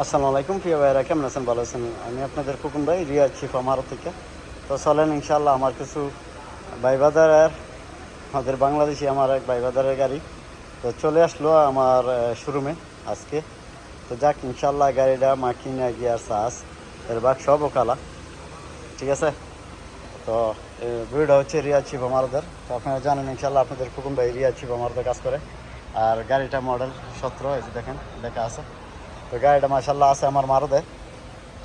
আসসালামু আলাইকুম প্রিয় ভাইরা, কেমন আছেন? ভালো আছেন? আমি আপনাদের ফুকুন ভাই, রিয়াজ শিফা মারো থেকে। তো চলেন ইনশাল্লাহ আমার কিছু ভাইবাদারের, আমাদের বাংলাদেশি আমার এক ভাইবাদারের গাড়ি তো চলে আসলো আমার শোরুমে আজকে। তো যাক ইনশাল্লাহ গাড়িটা মাকিনা গিয়ার সাস এর বাক সব ওকালা, ঠিক আছে। তো ভিডিওটা হচ্ছে রিয়াজ শিফা মারোদের। তো আপনারা জানেন ইনশাল্লাহ আপনাদের ফুকুন ভাই রিয়াজ শিফা মারোদের কাজ করে। আর গাড়িটা মডেল 17 এই যে দেখেন লেখা আছে। তো গাড়িটা মাশাল্লাহ আছে আমার মারোদে,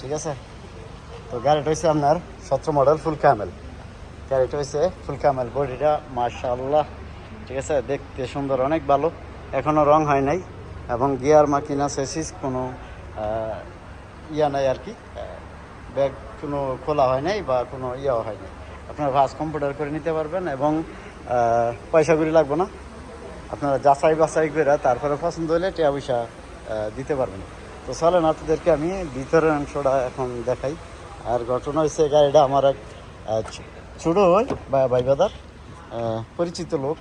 ঠিক আছে। তো গাড়িটা হচ্ছে আপনার 17 মডেল ফুল ক্যামেল। গাড়িটা হচ্ছে ফুল ক্যামেল, বডিটা মাশাল্লাহ, ঠিক আছে, দেখতে সুন্দর, অনেক ভালো, এখনও রং হয় নাই। এবং গিয়ার মাকিনা সেসিস কোনো ইয়া নাই আর কি, ব্যাগ কোনো খোলা হয় নাই বা কোনো ইয়াও হয় নাই। আপনারা ভাস কম্পিউটার করে নিতে পারবেন এবং পয়সা করে লাগবে না। আপনারা যাচাই বাছাই করে তারপরে পছন্দ হলে টাকা পয়সা দিতে পারবেন। তো চলেন আপনাদেরকে আমি ভিতরের অংশটা এখন দেখাই। আর ঘটনা হচ্ছে গাড়িটা আমার এক ছোটো ভাইবাদার পরিচিত লোক,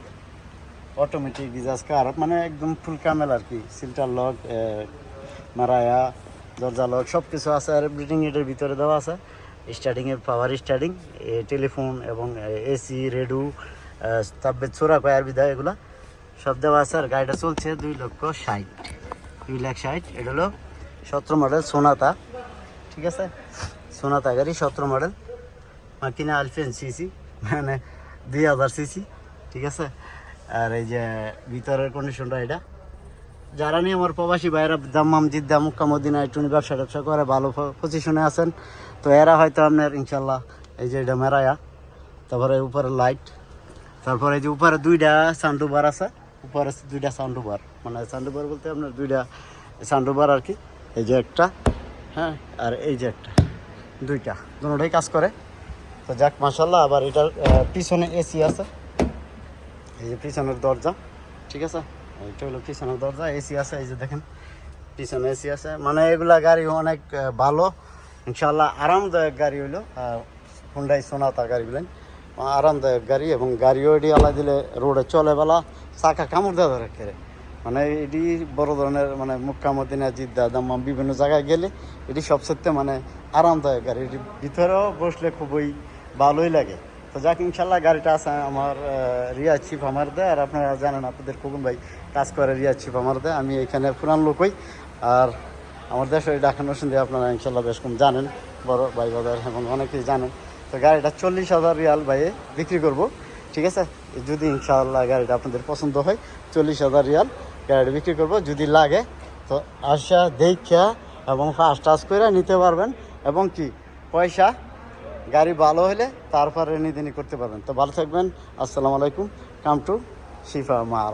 অটোমেটিক গিজাজ কার, মানে একদম ফুল কামেল আর কি। সিল্টার লক, মারায়া, দরজা লক সব কিছু আছে। আর ব্রিডিং এটার ভিতরে দেওয়া আছে, স্টার্টিংয়ের পাওয়ার স্টার্টিং, টেলিফোন এবং এসি রেডু, তারপরে চোরা কয়ার বিদায় এগুলা সব দেওয়া আছে। আর গাড়িটা চলছে 2,60,000, 2,60,000। এটা হলো 17 মডেল সোনাতা, ঠিক আছে। সোনাতা গাড়ি 17 মডেল, মাকিনা আলফেন সিসি, মানে 2000 সিসি, ঠিক আছে। আর এই যে ভিতরের কন্ডিশনটা এটা, যারা নিয়ে আমার প্রবাসী ভাইয়েরা দাম্মাম জিদ্দা মুক্কা মদিনা একটু ব্যবসা ট্যাবসা করে ভালো পজিশনে আছেন, তো এরা হয়তো আপনার ইনশাল্লাহ এই যে এটা মেরায়া, তারপরে উপরে লাইট, তারপরে এই যে উপরে 2টা সানডুবার আছে, উপরে 2টা সানডুবার, মানে সানডুবার বলতে আপনার 2টা সানডুবার আর কি। এই যে একটা, হ্যাঁ, আর এই যে একটা, 2টা দুটোটাই কাজ করে। তো যাক মাশাল্লাহ। আবার এটার পিছনে এসি আছে, এই যে পিছনের দরজা, ঠিক আছে। এটা হলো পিছনের দরজা, এসি আছে, এই যে দেখেন পিছনে এসি আছে। মানে এগুলা গাড়ি অনেক ভালো ইনশাল্লাহ, আরামদায়ক গাড়ি হইলো। হুন্ডাই সোনাতা গাড়ি বলেন, আরামদায়ক গাড়ি। এবং গাড়িও এটি আলা দিলে রোডে চলে বেলা চাকা কামড় দেওয়া ধরে কেড়ে, মানে এটি বড় ধরনের, মানে মুক্কা মদিনা জিদ্দা দাম্মাম বিভিন্ন জায়গায় গেলে এটি সবচেয়ে মানে আরামদায়ক গাড়ি। এটি ভিতরেও বসলে খুবই ভালোই লাগে। তো যাক ইনশাল্লাহ গাড়িটা আছে আমার রিয়াজ শিফ আমার দেয়। আর আপনারা জানেন আপনাদের খোকন ভাই কাজ করে রিয়াজ শিফ আমার দেয়। আমি এখানে পুরান লোকই। আর আমার দেশের ঢাকা নরসিংদী আপনারা ইনশাল্লাহ বেশ কম জানেন, বড় ভাই বাজার এবং অনেকেই জানেন। তো গাড়িটা 40,000 রিয়াল ভাইয়ে বিক্রি করব, ঠিক আছে। যদি ইনশাআল্লাহ গাড়িটা আপনাদের পছন্দ হয় 40,000 রিয়াল গাড়িটা বিক্রি করব। যদি লাগে তো আসা দেখা এবং ফার্স্ট টাচ করে নিতে পারবেন। এবং কি পয়সা গাড়ি ভালো হলে তারপরে নিদিনি করতে পারবেন। তো ভালো থাকবেন। আসসালামু আলাইকুম। কাম টু শিফা মার।